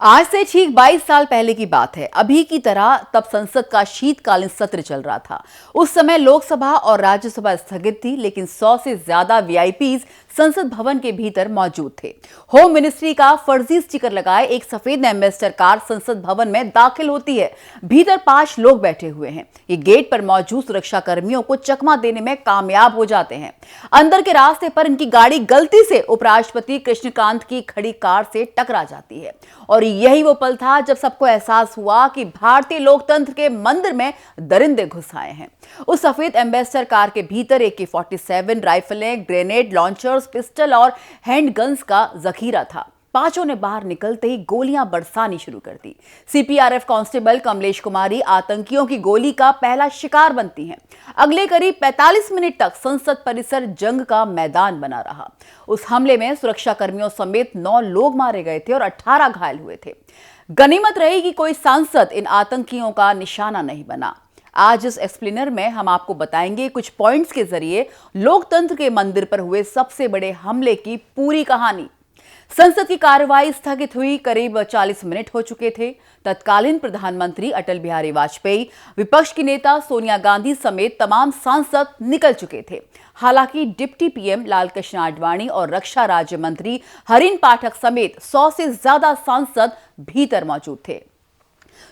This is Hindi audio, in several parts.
आज से ठीक 22 साल पहले की बात है। अभी की तरह तब संसद का शीतकालीन सत्र चल रहा था। उस समय लोकसभा और राज्यसभा स्थगित थी, लेकिन 100 से ज्यादा वीआईपीज संसद भवन के भीतर मौजूद थे। होम मिनिस्ट्री का फर्जी स्टिकर लगाए एक सफेद एम्बेसडर कार संसद भवन में दाखिल होती है। भीतर 5 लोग बैठे हुए हैं। ये गेट पर मौजूद सुरक्षा कर्मियों को चकमा देने में कामयाब हो जाते हैं। अंदर के रास्ते पर इनकी गाड़ी गलती से उपराष्ट्रपति कृष्णकांत की खड़ी कार से टकरा जाती है और यही वो पल था जब सबको एहसास हुआ कि भारतीय लोकतंत्र के मंदिर में दरिंदे घुस आए हैं। उस सफेद एम्बेसडर कार के भीतर AK-47 राइफलें, ग्रेनेड लॉन्चर्स, पिस्टल और हैंडगन्स का जखीरा था। पांचों ने बाहर निकलते ही गोलियां बरसानी शुरू कर दी। CPRF कांस्टेबल कमलेश कुमारी आतंकियों की गोली का पहला शिकार बनती हैं। अगले करीब 45 मिनट तक संसद परिसर जंग का मैदान बना रहा। उस हमले में सुरक्षा कर्मियों समेत 9 लोग मारे गए थे और 18 घायल हुए थे। गनीमत रही कि कोई सांसद इन आतंकियों का निशाना नहीं बना। आज इस एक्सप्लेनर में हम आपको बताएंगे कुछ पॉइंट्स के जरिए लोकतंत्र के मंदिर पर हुए सबसे बड़े हमले की पूरी कहानी। संसद की कार्यवाही स्थगित हुई करीब 40 मिनट हो चुके थे। तत्कालीन प्रधानमंत्री अटल बिहारी वाजपेयी, विपक्ष की नेता सोनिया गांधी समेत तमाम सांसद निकल चुके थे। हालांकि डिप्टी PM लाल कृष्ण आडवाणी और रक्षा राज्य मंत्री हरिन पाठक समेत 100 से ज्यादा सांसद भीतर मौजूद थे।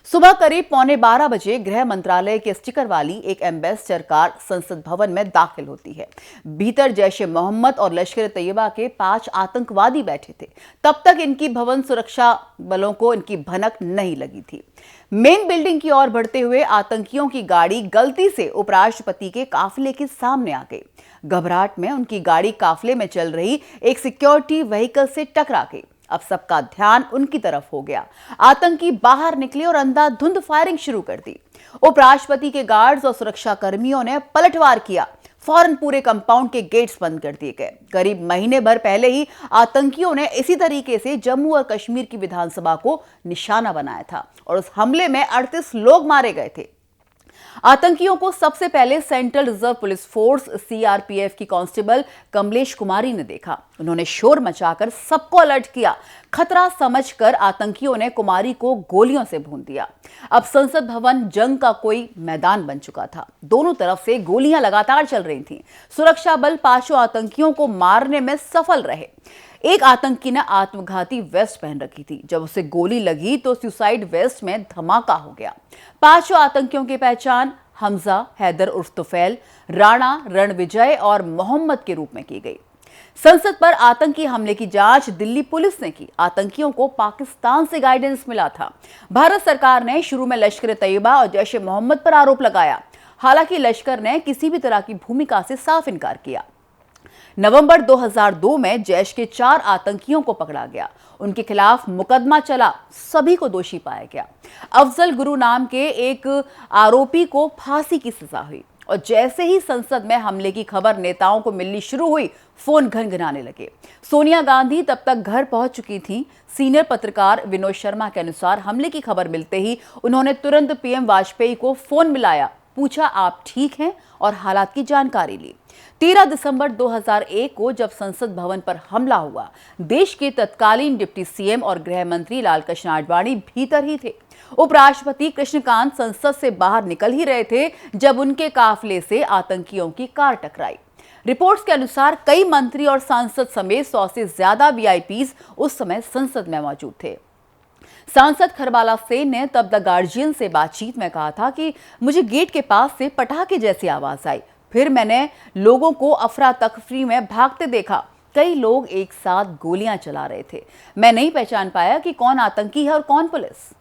सुबह करीब 11:15 बजे गृह मंत्रालय के स्टिकर वाली एक एम्बेसडर कार संसद भवन में दाखिल होती है। भीतर जैश-ए-मोहम्मद और लश्कर-ए-तैयबा के 5 आतंकवादी बैठे थे। तब तक इनकी भवन सुरक्षा बलों को इनकी भनक नहीं लगी थी। मेन बिल्डिंग की ओर बढ़ते हुए आतंकियों की गाड़ी गलती से उपराष्ट्रपति के काफिले के सामने आ गई। घबराहट में उनकी गाड़ी काफिले में चल रही एक सिक्योरिटी व्हीकल से टकरा गई। अब सबका ध्यान उनकी तरफ हो गया। आतंकी बाहर निकले और अंधाधुंध फायरिंग शुरू कर दी। उपराष्ट्रपति के गार्ड्स और सुरक्षा कर्मियों ने पलटवार किया। फौरन पूरे कंपाउंड के गेट्स बंद कर दिए गए। करीब महीने भर पहले ही आतंकियों ने इसी तरीके से जम्मू और कश्मीर की विधानसभा को निशाना बनाया था और उस हमले में 38 लोग मारे गए थे। आतंकियों को सबसे पहले central reserve police force CRPF की कांस्टेबल कमलेश कुमारी ने देखा। उन्होंने शोर मचाकर सबको अलर्ट किया। खतरा समझकर आतंकियों ने कुमारी को गोलियों से भून दिया। अब संसद भवन जंग का कोई मैदान बन चुका था। दोनों तरफ से गोलियां लगातार चल रही थीं। सुरक्षा बल 5 आतंकियों को मारने में सफल रहे। एक आतंकी ने आत्मघाती वेस्ट पहन रखी थी। जब उसे गोली लगी तो सुसाइड वेस्ट में धमाका हो गया। 5 आतंकियों की पहचान हमजा, हैदर उर्फ तुफैल, राणा, रणविजय और मोहम्मद के रूप में की गई। संसद पर आतंकी हमले की जांच दिल्ली पुलिस ने की। आतंकियों को पाकिस्तान से गाइडेंस मिला था। भारत सरकार ने शुरू में लश्कर-ए-तैयबा और जैश-ए-मोहम्मद पर आरोप लगाया। हालांकि लश्कर ने किसी भी तरह की भूमिका से साफ इनकार किया। नवंबर 2002 में जैश के 4 आतंकियों को पकड़ा गया। उनके खिलाफ मुकदमा चला। सभी को दोषी पाया गया। अफजल गुरु नाम के एक आरोपी को फांसी की सजा हुई और जैसे ही संसद में हमले की खबर नेताओं को मिलनी शुरू हुई, फोन घनघनाने लगे। सोनिया गांधी तब तक घर पहुंच चुकी थीं। सीनियर पत्रकार विनोद शर्मा के अनुसार हमले की खबर मिलते ही उन्होंने तुरंत PM वाजपेयी को फोन मिलाया, पूछा आप ठीक हैं और हालात की जानकारी ली। 13 दिसंबर 2001 को जब संसद भवन पर हमला हुआ, देश के तत्कालीन डिप्टी CM और गृह मंत्री लाल कृष्ण आडवाणी भीतर ही थे। उपराष्ट्रपति कृष्णकांत संसद से बाहर निकल ही रहे थे जब उनके काफिले से आतंकियों की कार टकराई। रिपोर्ट्स के अनुसार कई मंत्री और सांसद समेत 100 से ज्यादा VIPs उस समय संसद में मौजूद थे। सांसद खरबाला सेन ने तब द गार्जियन से बातचीत में कहा था कि मुझे गेट के पास से पटाखे जैसी आवाज आई। फिर मैंने लोगों को अफरा तफरी में भागते देखा। कई लोग एक साथ गोलियां चला रहे थे। मैं नहीं पहचान पाया कि कौन आतंकी है और कौन पुलिस।